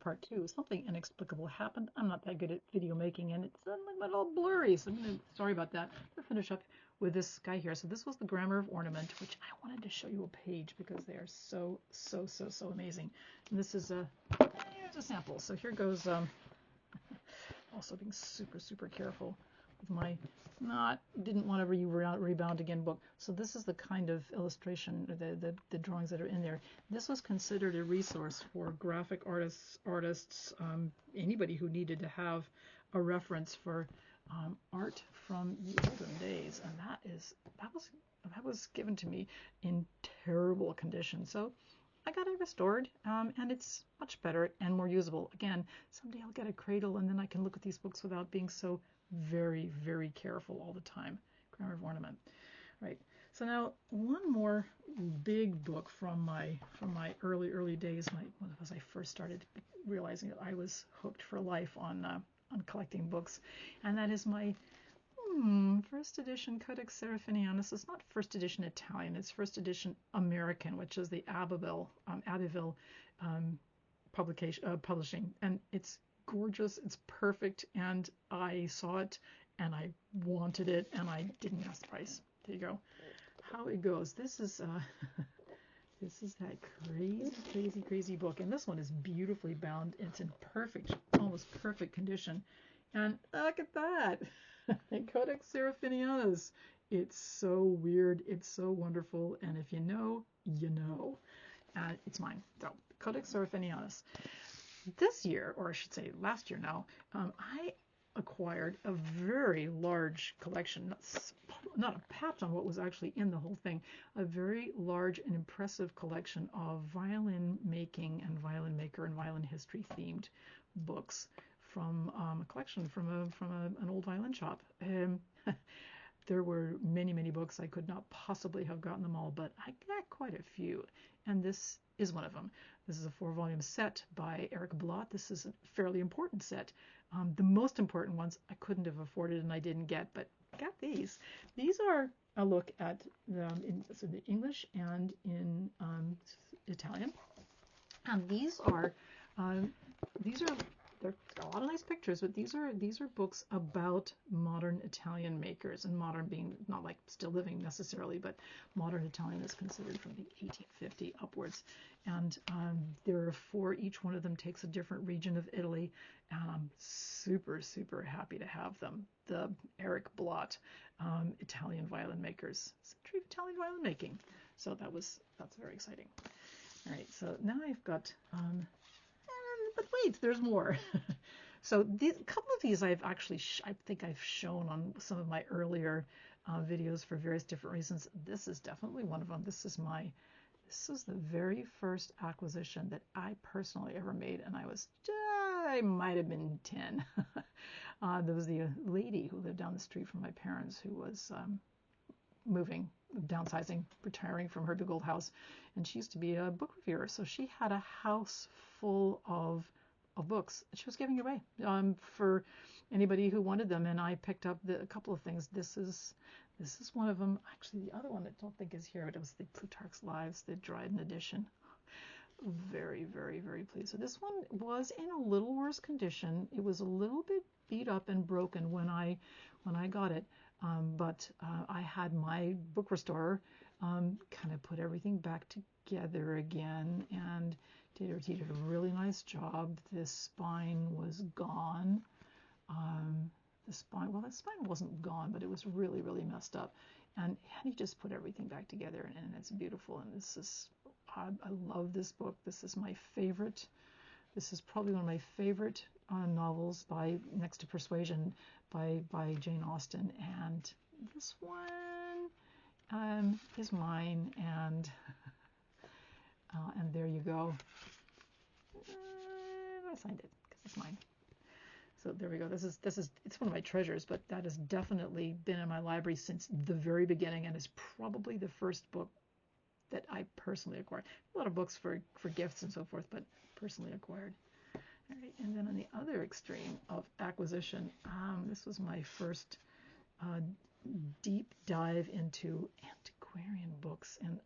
part 2. Something inexplicable happened. I'm not that good at video making, and it's a little blurry, so sorry about that. I'll finish up with this guy here. So this was the Grammar of Ornament, which I wanted to show you a page because they are so amazing. And this is here's a sample. So here goes, also being super careful with my didn't want to rebound again book. So this is the kind of illustration, the drawings that are in there. This was considered a resource for graphic artists, anybody who needed to have a reference for art from the olden days, and that was given to me in terrible condition. So I got it restored, and it's much better and more usable. Again, someday I'll get a cradle, and then I can look at these books without being so very careful all the time. Grammar of Ornament. Right. So now one more big book from my early days, as I first started realizing that I was hooked for life on collecting books, and that is my first edition Codex Seraphinianus. It's not first edition Italian, it's first edition American, which is the Abbeville publishing, and it's gorgeous, it's perfect, and I saw it and I wanted it and I didn't ask the price. There you go. How it goes. This is this is that crazy book, and this one is beautifully bound. It's in almost perfect condition, and look at that. Codex Seraphinianus. It's so weird, it's so wonderful, and if you know, you know. It's mine. So Codex Seraphinianus. This year, or I should say last year now, I acquired a very large collection, not a patch on what was actually in the whole thing, a very large and impressive collection of violin making and violin maker and violin history themed books from a collection from an old violin shop. There were many books. I could not possibly have gotten them all, but I got quite a few, and this is one of them. This is a 4-volume set by Eric Blott. This is a fairly important set. The most important ones I couldn't have afforded and I didn't get, but I got these. These are a look at in English and in Italian, and these are they've got a lot of nice pictures, but these are books about modern Italian makers, and modern being not like still living necessarily, but modern Italian is considered from the 1850 upwards. And there are 4. Each one of them takes a different region of Italy, and I'm super happy to have them. The Eric Blott Italian violin makers, Century of Italian Violin Making. So that's very exciting. All right, so now I've got. But wait, there's more. So a couple of these I've actually, I think I've shown on some of my earlier videos for various different reasons. This is definitely one of them. This is the very first acquisition that I personally ever made, and I might have been 10. There was the lady who lived down the street from my parents who was downsizing, retiring from her big old house, and she used to be a book reviewer, so she had a house full of books she was giving away for anybody who wanted them, and I picked up a couple of things. This is one of them. Actually, the other one I don't think is here, but it was the Plutarch's Lives, the Dryden edition. Very pleased. So this one was in a little worse condition. It was a little bit beat up and broken when I got it, but I had my book restorer kind of put everything back together again, and did a really nice job. This spine was gone. The spine wasn't gone, but it was really messed up, and he just put everything back together, and it's beautiful. And I love this book. This is my favorite. This is probably one of my favorite novels next to Persuasion by Jane Austen, and this one is mine, and there you go. I signed it because it's mine. So there we go. This is it's one of my treasures, but that has definitely been in my library since the very beginning, and is probably the first book that I personally acquired. A lot of books for gifts and so forth, but personally acquired. All right, and then on the other extreme of acquisition, this was my first deep dive into antiquarian books, and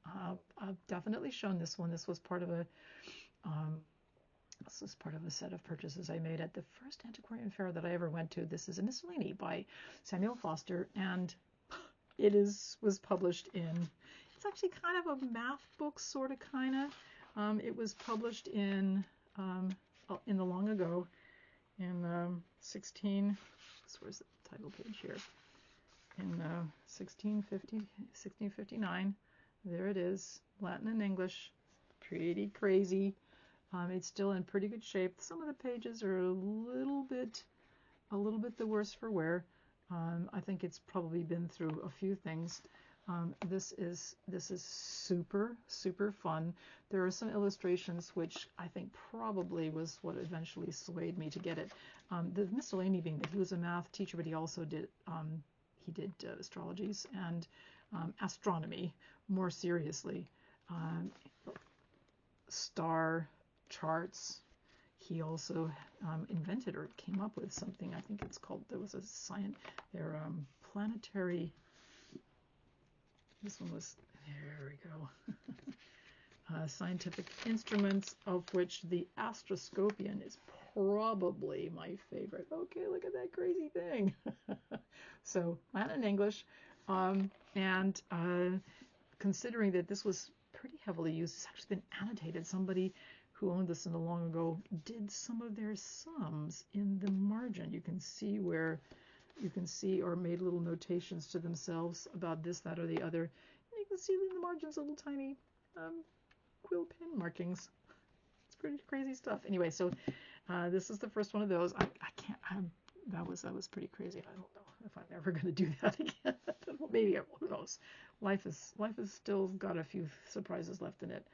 I've definitely shown this one. This was part of This is part of a set of purchases I made at the first antiquarian fair that I ever went to. This is a miscellany by Samuel Foster, and it was published in, it's actually kind of a math book, sort of, kind of. It was published in the long ago, in where's the title page here? In 1659. There it is, Latin and English, pretty crazy. It's still in pretty good shape. Some of the pages are a little bit the worse for wear. I think it's probably been through a few things. This is super fun. There are some illustrations which I think probably was what eventually swayed me to get it. The miscellany being that he was a math teacher, but he also did astrologies and astronomy more seriously. Star charts. He also invented or came up with something. I think it's called, there was a science, they're planetary, this one was, there we go, scientific instruments, of which the astroscopian is probably my favorite. Okay, look at that crazy thing. So Latin and English, and considering that this was pretty heavily used, it's actually been annotated. Somebody who owned this in the long ago did some of their sums in the margin. You can see where, or made little notations to themselves about this, that, or the other. And you can see in the margins little tiny quill pen markings. It's pretty crazy stuff. Anyway, so this is the first one of those. That was pretty crazy. I don't know if I'm ever going to do that again. Maybe, who knows? Life is still got a few surprises left in it.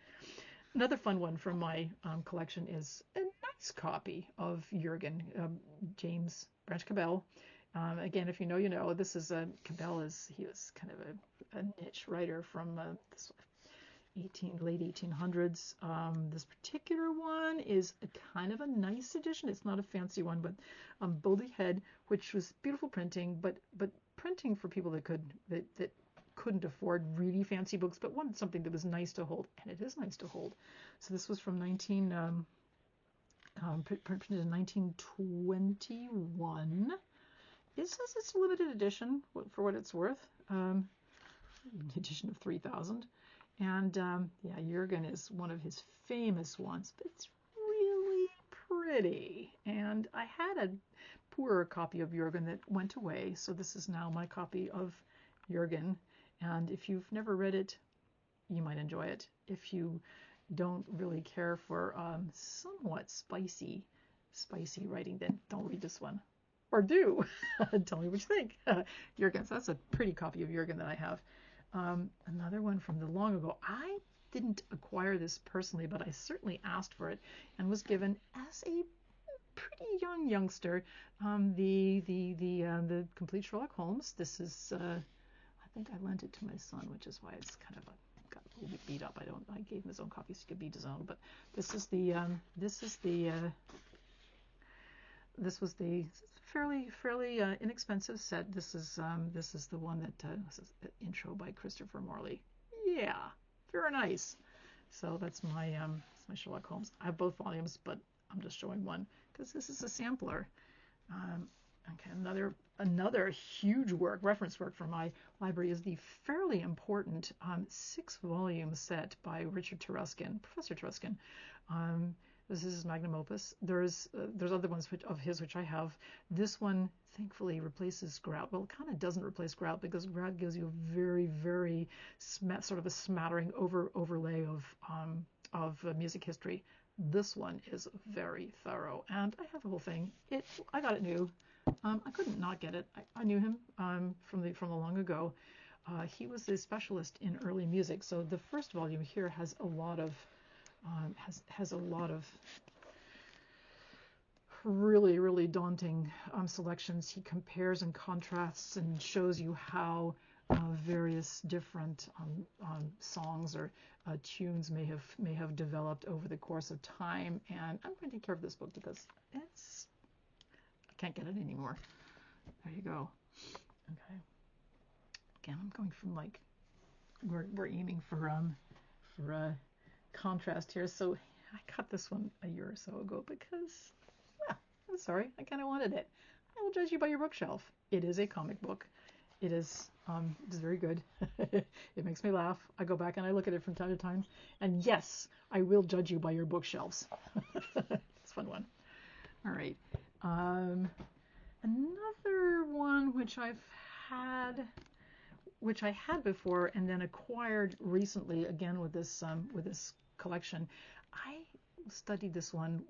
Another fun one from my collection is a nice copy of Jurgen, James Branch Cabell. Again, if you know, you know. This is he was kind of a niche writer from this late 1800s. This particular one is a kind of a nice edition. It's not a fancy one, but Bodley Head, which was beautiful printing, but printing for people that couldn't afford really fancy books, but wanted something that was nice to hold, and it is nice to hold. So this was from printed in 1921. It says it's a limited edition for what it's worth. Edition of 3,000. And yeah, Jurgen is one of his famous ones, but it's really pretty. And I had a poorer copy of Jurgen that went away, so this is now my copy of Jurgen. And if you've never read it, you might enjoy it. If you don't really care for somewhat spicy writing, then don't read this one. Or do. Tell me what you think. Jurgen, so that's a pretty copy of Jurgen that I have. Another one from the long ago. I didn't acquire this personally, but I certainly asked for it and was given as a pretty young youngster the complete Sherlock Holmes. This is I think I lent it to my son, which is why it's kind of got a little bit beat up. I gave him his own copy so he could beat his own. But this was the fairly inexpensive set. This is the one that this is the intro by Christopher Morley. Yeah, very nice. So that's my Sherlock Holmes. I have both volumes, but I'm just showing one because this is a sampler. Okay, another huge reference work from my library is the fairly important 6-volume set by Professor Teruskin. This is his magnum opus. There's other ones of his which I have. This one thankfully replaces Grout. Well, it kind of doesn't replace Grout because Grout gives you a very, very sort of a smattering overlay of music history. This one is very thorough, and I have the whole thing. I got it new. I couldn't not get it. I knew him from the long ago. He was a specialist in early music, so the first volume here has a lot of really, really daunting selections. He compares and contrasts and shows you how various different songs or tunes may have developed over the course of time. And I'm going to take care of this book because I can't get it anymore. There you go. Okay. Again, I'm going from we're aiming for contrast here. So I got this one a year or so ago because, I'm sorry, I kind of wanted it. I will judge you by your bookshelf. It is a comic book. It's very good. It makes me laugh. I go back and I look at it from time to time. And yes, I will judge you by your bookshelves. It's a fun one. All right. Another one which I had before and then acquired recently again with this collection. I studied this one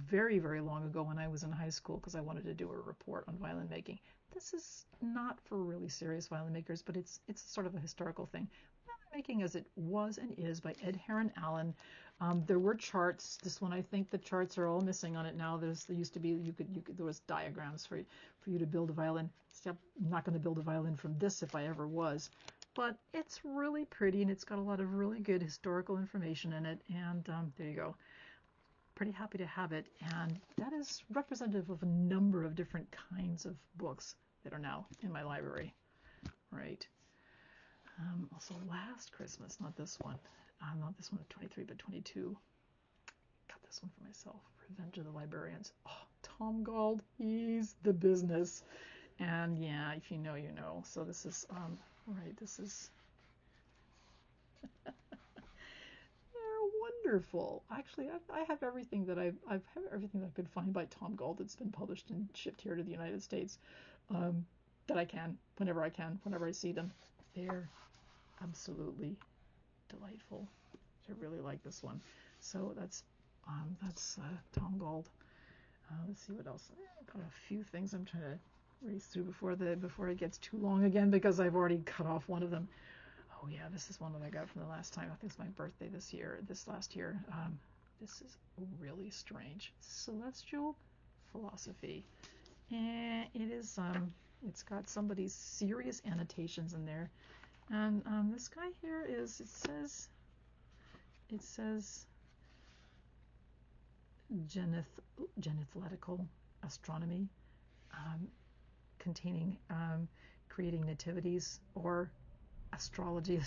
very, very long ago when I was in high school because I wanted to do a report on violin making. This is not for really serious violin makers, but it's sort of a historical thing. Violin making as it was and is by Ed Heron Allen. There were charts. This one, I think the charts are all missing on it now. There used to be there was diagrams for you to build a violin. I'm not going to build a violin from this if I ever was, but it's really pretty and it's got a lot of really good historical information in it. And there you go. Pretty happy to have it, and that is representative of a number of different kinds of books that are now in my library. Right. Also, last Christmas, not this one of 23, but 22. Got this one for myself. Revenge of the Librarians. Oh, Tom Gauld, he's the business. And yeah, if you know, you know. So this is right. This is. Wonderful. Actually, I have everything that I've everything that I could find by Tom Gauld that's been published and shipped here to the United States. That I can, whenever I see them. They're absolutely delightful. I really like this one. So that's Tom Gauld. Let's see what else. I've got a few things I'm trying to race through before it gets too long again because I've already cut off one of them. Oh yeah, this is one that I got from the last time. I think it's my birthday this last year. This is really strange. Celestial Philosophy. And it is, it's got somebody's serious annotations in there. And this guy here is, it says genethletical astronomy, containing creating nativities or astrology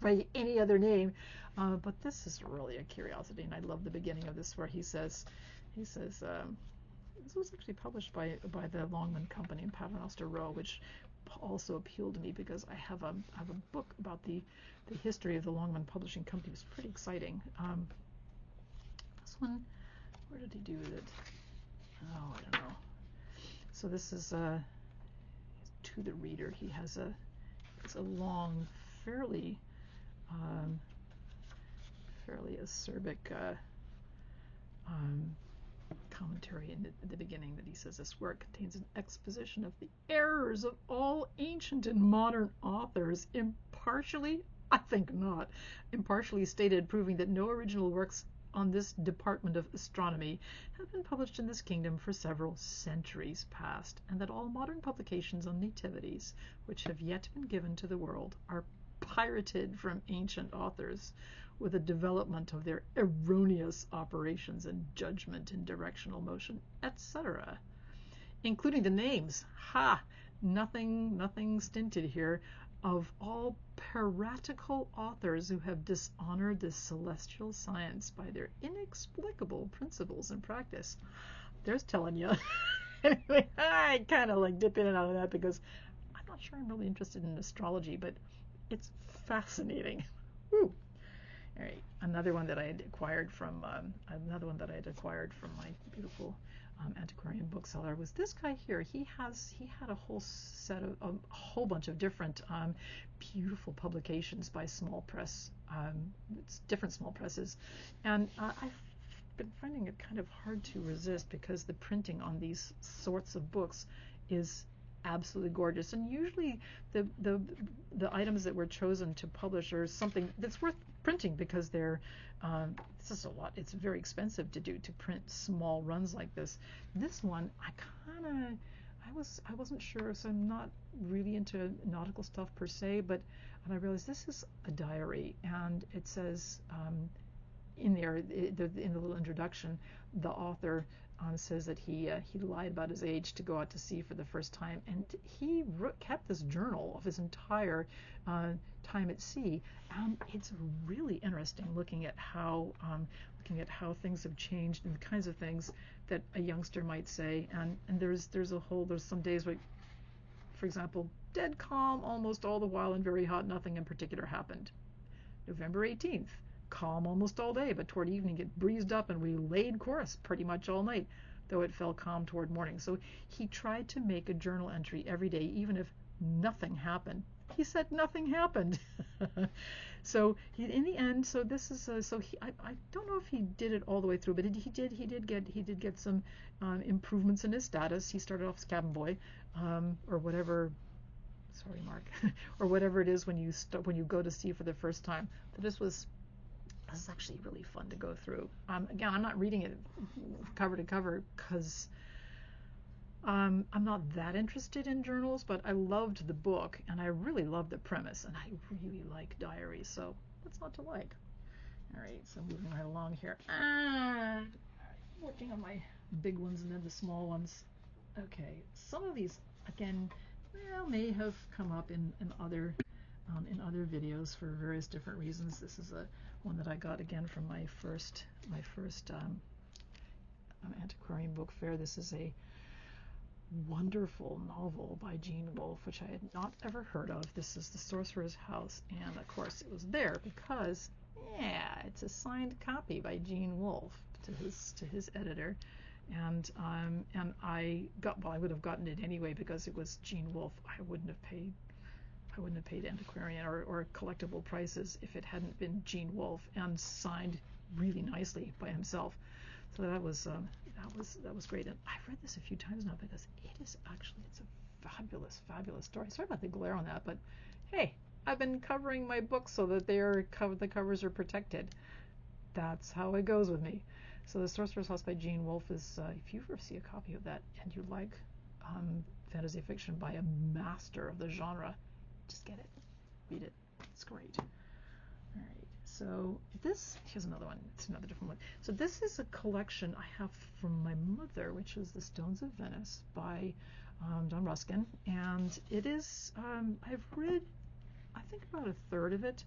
by any other name, but this is really a curiosity, and I love the beginning of this where he says this was actually published by the Longman Company in Paternoster Row, which also appealed to me because I have a book about the history of the Longman Publishing Company. It was pretty exciting. This one, where did he do it? Oh, I don't know. So this is to the reader. He has it's a long, fairly acerbic commentary in the beginning that he says this work contains an exposition of the errors of all ancient and modern authors, impartially stated, proving that no original works on this department of astronomy have been published in this kingdom for several centuries past, and that all modern publications on nativities which have yet been given to the world are pirated from ancient authors with the development of their erroneous operations and judgment in directional motion, etc., including the names, nothing stinted here, of all piratical authors who have dishonored the celestial science by their inexplicable principles and practice. There's telling you. Anyway, I kind of like dip in and out of that because I'm not sure I'm really interested in astrology, but it's fascinating. Woo. All right, another one that I had acquired from my beautiful antiquarian bookseller was this guy here. He had a whole set of a whole bunch of different beautiful publications by small press, it's different small presses, and I've been finding it kind of hard to resist because the printing on these sorts of books is absolutely gorgeous, and usually the items that were chosen to publish are something that's worth printing because they're this is a lot. It's very expensive to print small runs like this. This one I wasn't sure, so I'm not really into nautical stuff per se, but I realized this is a diary, and it says in there, in the little introduction, the author says that he lied about his age to go out to sea for the first time, and he kept this journal of his entire time at sea. It's really interesting looking at how things have changed and the kinds of things that a youngster might say. And there's some days where, for example, dead calm almost all the while and very hot, nothing in particular happened. November 18th, calm almost all day, but toward evening it breezed up and we laid course pretty much all night, though it fell calm toward morning. So he tried to make a journal entry every day, even if nothing happened. He said nothing happened. So in the end, so this is I don't know if he did it all the way through, but he did get some improvements in his status. He started off as cabin boy, or whatever. Sorry, Mark, or whatever it is when you go to sea for the first time. But this is actually really fun to go through. Again, I'm not reading it cover to cover because I'm not that interested in journals, but I loved the book and I really loved the premise, and I really like diaries, so what's not to like? All right, so moving right along here. Working on my big ones and then the small ones. Okay, some of these, again, may have come up in other videos for various different reasons. This is one that I got again from my first antiquarian book fair. This is a wonderful novel by Gene Wolfe, which I had not ever heard of. This is The Sorcerer's House, and of course it was there because it's a signed copy by Gene Wolfe to his editor. And I would have gotten it anyway because it was Gene Wolfe. I wouldn't have paid antiquarian or collectible prices if it hadn't been Gene Wolfe and signed really nicely by himself. So that was great. And I've read this a few times now because it's a fabulous story. Sorry about the glare on that, but hey, I've been covering my books so that the covers are protected. That's how it goes with me. So The Sorcerer's House by Gene Wolfe is, if you ever see a copy of that and you like fantasy fiction by a master of the genre, just get it, read it. It's great. All right, so here's another one. It's another different one. So this is a collection I have from my mother, which is The Stones of Venice by John Ruskin, and it is, I've read, I think, about a third of it.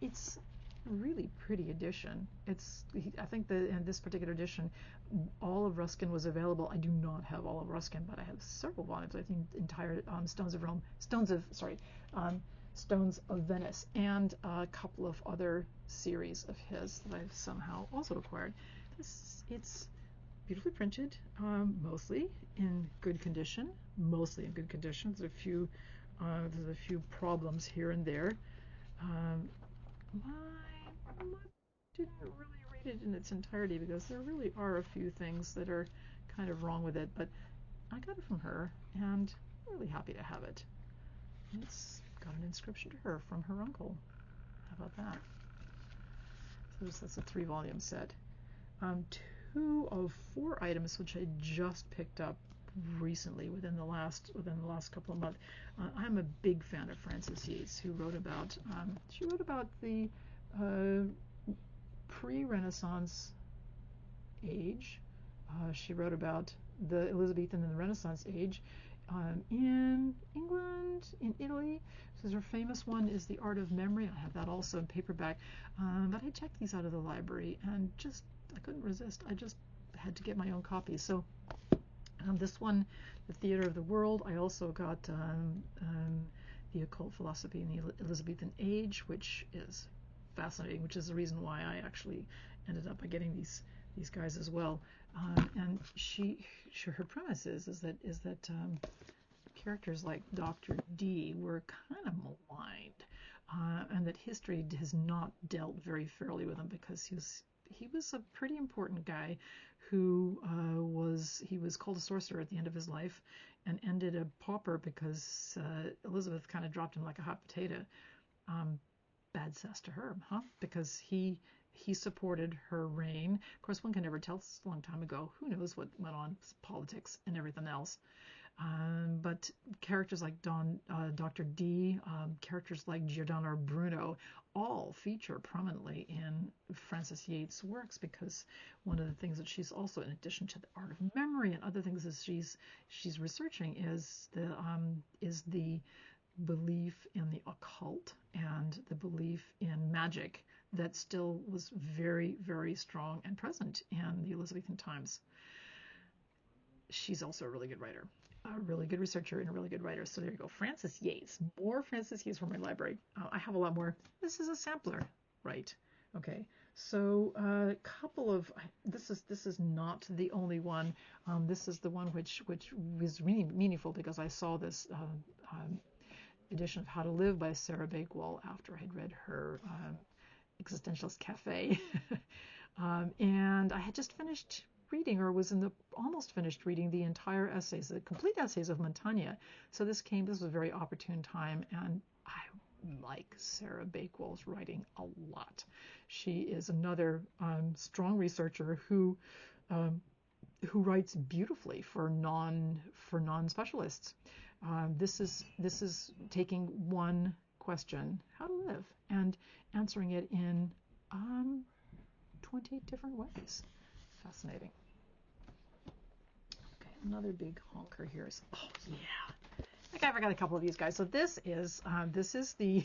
It's really pretty edition. I think that in this particular edition, all of Ruskin was available. I do not have all of Ruskin, but I have several volumes. I think entire Stones of Venice, and a couple of other series of his that I've somehow also acquired. It's beautifully printed, mostly in good condition. There's a few problems here and there. My mother didn't really read it in its entirety because there really are a few things that are kind of wrong with it, but I got it from her and I'm really happy to have it. It's got an inscription to her from her uncle. How about that? So that's a 3-volume set. 2 of 4 items which I just picked up recently within the last couple of months. I'm a big fan of Frances Yates, who wrote about the pre-Renaissance age. She wrote about the Elizabethan and the Renaissance age in England, in Italy. So her famous one is The Art of Memory. I have that also in paperback. But I checked these out of the library and I couldn't resist. I just had to get my own copy. So this one, The Theater of the World. I also got The Occult Philosophy in the Elizabethan Age, which is fascinating, which is the reason why I actually ended up getting these guys as well. And her premise is that characters like Dr. D were kind of maligned, and that history has not dealt very fairly with him because he was a pretty important guy who was called a sorcerer at the end of his life and ended a pauper because Elizabeth kind of dropped him like a hot potato. Bad cess to her, huh? Because he supported her reign. Of course, one can never tell. It's a long time ago. Who knows what went on, politics and everything else. But characters like Dr. D, characters like Giordano Bruno, all feature prominently in Frances Yates' works, because one of the things that she's also, in addition to the art of memory and other things that she's researching, is the belief in the occult and the belief in magic that still was very, very strong and present in the Elizabethan times. She's also a really good writer, a really good researcher, and a really good writer. So there you go. Frances Yates. More Frances Yates from my library. I have a lot more. This is a sampler, right? Okay. So a couple of, this is not the only one. This is the one which was really meaningful, because I saw this edition of How to Live by Sarah Bakewell after I had read her Existentialist Cafe. And I had just finished reading, or was almost finished reading, the entire essays, the complete essays of Montaigne. So this was a very opportune time, and I like Sarah Bakewell's writing a lot. She is another strong researcher who writes beautifully for non-specialists. This is taking one question, how to live, and answering it in 20 different ways. Fascinating. Okay, another big honker here is, oh yeah, okay, I forgot a couple of these guys. So this is the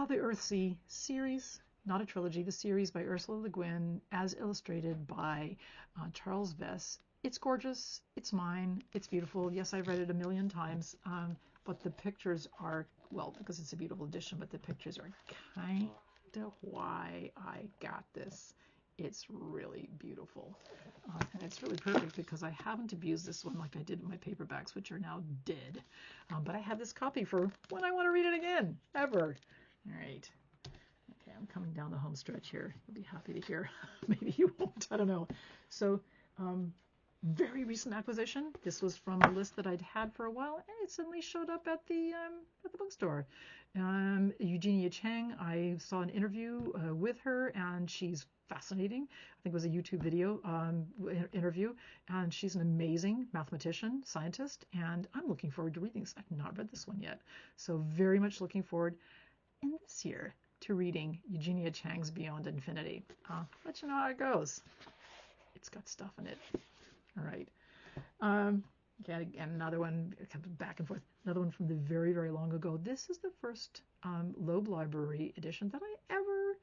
the Earthsea series, not a trilogy, the series by Ursula Le Guin, as illustrated by Charles Vess. It's gorgeous. It's mine. It's beautiful. Yes, I've read it a million times, but the pictures are, well, because it's a beautiful edition, but the pictures are kind of why I got this. It's really beautiful. And it's really perfect because I haven't abused this one like I did in my paperbacks, which are now dead. But I have this copy for when I want to read it again, ever. All right. Okay, I'm coming down the home stretch here. You'll be happy to hear. Maybe you won't. I don't know. So, very recent acquisition. This was from a list that I'd had for a while, and it suddenly showed up at the bookstore. Eugenia Chang, I saw an interview with her, and she's fascinating. I think it was a YouTube video interview, and she's an amazing mathematician, scientist, and I'm looking forward to reading this. I've not read this one yet, so very much looking forward in this year to reading Eugenia Chang's Beyond Infinity. Let you know how it goes. It's got stuff in it. All right. Okay, and another one, back and forth, another one from the very, very long ago. This is the first Loeb Library edition that I ever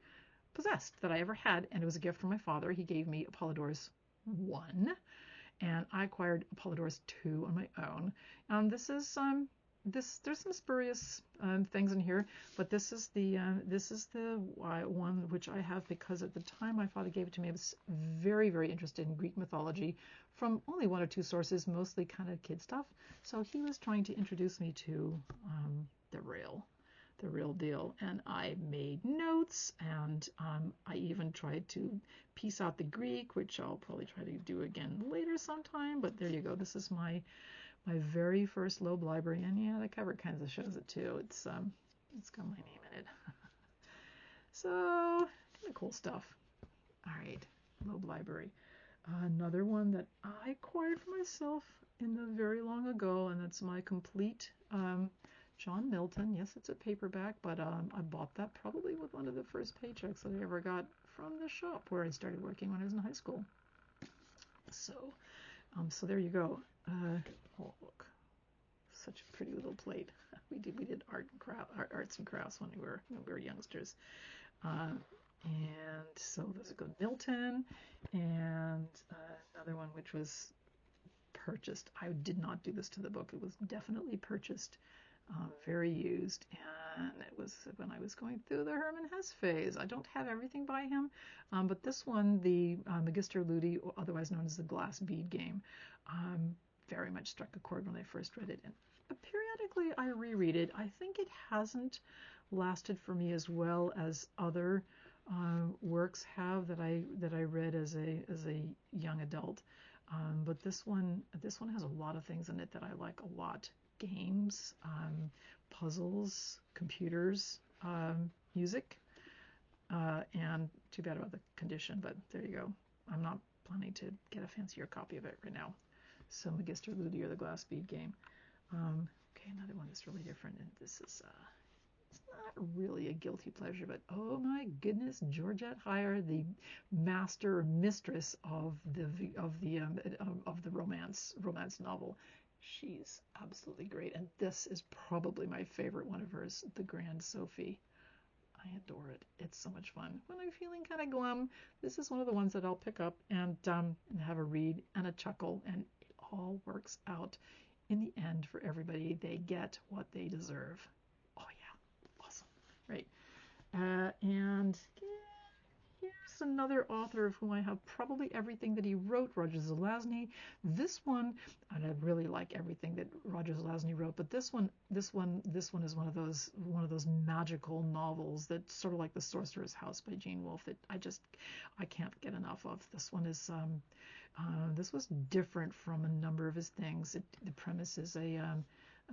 possessed, that I ever had, and it was a gift from my father. He gave me Apollodorus 1, and I acquired Apollodorus 2 on my own. There's some spurious things in here, but this is the one which I have because at the time my father gave it to me, I was very, very interested in Greek mythology from only one or two sources, mostly kind of kid stuff. So he was trying to introduce me to the real deal, and I made notes, and I even tried to piece out the Greek, which I'll probably try to do again later sometime. But there you go. This is my very first Loeb Library, and yeah, the cover kind of shows it too. It's got my name in it. So kind of cool stuff. All right, Loeb Library. Another one that I acquired for myself in the very long ago, and that's my complete John Milton. Yes, it's a paperback, but I bought that probably with one of the first paychecks that I ever got from the shop where I started working when I was in high school. So there you go. Oh, look, such a pretty little plate. We did arts and crafts when we were youngsters. And so there's a good Milton, and another one which was purchased. I did not do this to the book. It was definitely purchased, very used, and it was when I was going through the Hermann Hesse phase. I don't have everything by him, but this one, the Magister Ludi, otherwise known as the Glass Bead Game, very much struck a chord when I first read it, and periodically I reread it. I think it hasn't lasted for me as well as other works have that I read as a young adult, but this one has a lot of things in it that I like a lot. Games, puzzles, computers, music, and too bad about the condition, but there you go. I'm not planning to get a fancier copy of it right now. So Magister Ludi, or the Glass Bead Game. Okay, another one that's really different, and this is it's not really a guilty pleasure, but oh my goodness, Georgette Heyer, the master mistress of the romance novel, she's absolutely great. And this is probably my favorite one of hers, The Grand Sophie. I adore it. It's so much fun. When I'm feeling kind of glum, this is one of the ones that I'll pick up and have a read and a chuckle, and it all works out in the end for everybody. They get what they deserve. Oh yeah, awesome, right? And here's another author of whom I have probably everything that he wrote, Roger Zelazny. This one, and I really like everything that Roger Zelazny wrote, but this one is one of those magical novels that's sort of like The Sorcerer's House by Gene Wolfe that I can't get enough of. This one is this was different from a number of his things. The premise is a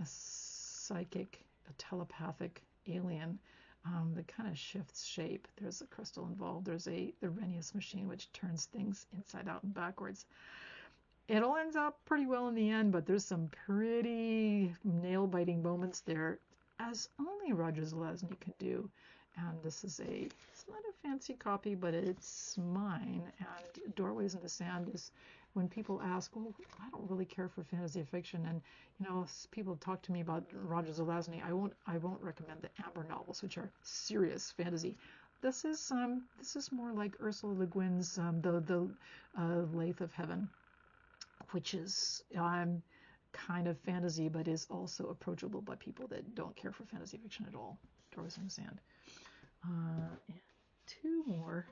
psychic, a telepathic alien that kind of shifts shape. There's a crystal involved. There's the Renius machine, which turns things inside out and backwards. It all ends up pretty well in the end, but there's some pretty nail-biting moments there, as only Roger Zelazny could do. And this is it's not a fancy copy, but it's mine. And Doorways in the Sand is when people ask, well, I don't really care for fantasy fiction, and people talk to me about Roger Zelazny, I won't recommend the Amber novels, which are serious fantasy. This is more like Ursula Le Guin's the Lathe of Heaven, which is kind of fantasy, but is also approachable by people that don't care for fantasy fiction at all. Doorways in the Sand. And two more.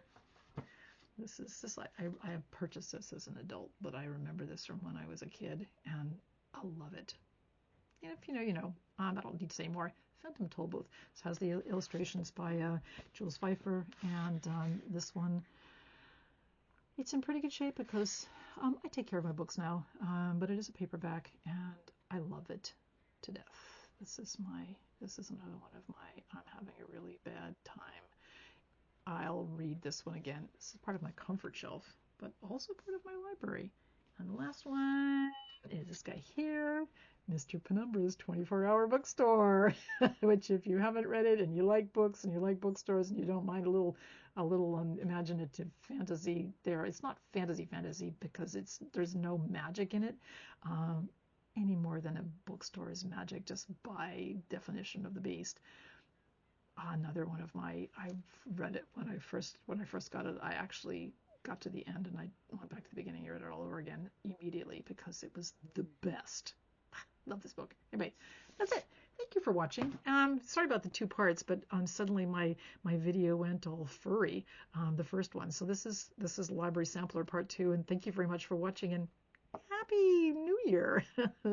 I have purchased this as an adult, but I remember this from when I was a kid, and I love it. And if I don't need to say more. Phantom Tollbooth. This has the illustrations by Jules Pfeiffer, and this one, it's in pretty good shape because I take care of my books now, but it is a paperback, and I love it to death. This is another one of my I'm having a really bad time. I'll read this one again. This is part of my comfort shelf, but also part of my library. And the last one is this guy here, Mr. Penumbra's 24-hour bookstore, which if you haven't read it and you like books and you like bookstores and you don't mind a little imaginative fantasy there. It's not fantasy because there's no magic in it any more than a bookstore is magic, just by definition of the beast. Another one of I've read it when I first got it. I actually got to the end and I went back to the beginning and read it all over again immediately because it was the best. Love this book. Anyway, that's it. Thank you for watching. Sorry about the two parts, but suddenly my video went all furry, the first one. So this is Library Sampler Part 2, and thank you very much for watching, and Happy New Year.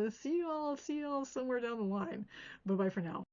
See you all somewhere down the line. Bye-bye for now.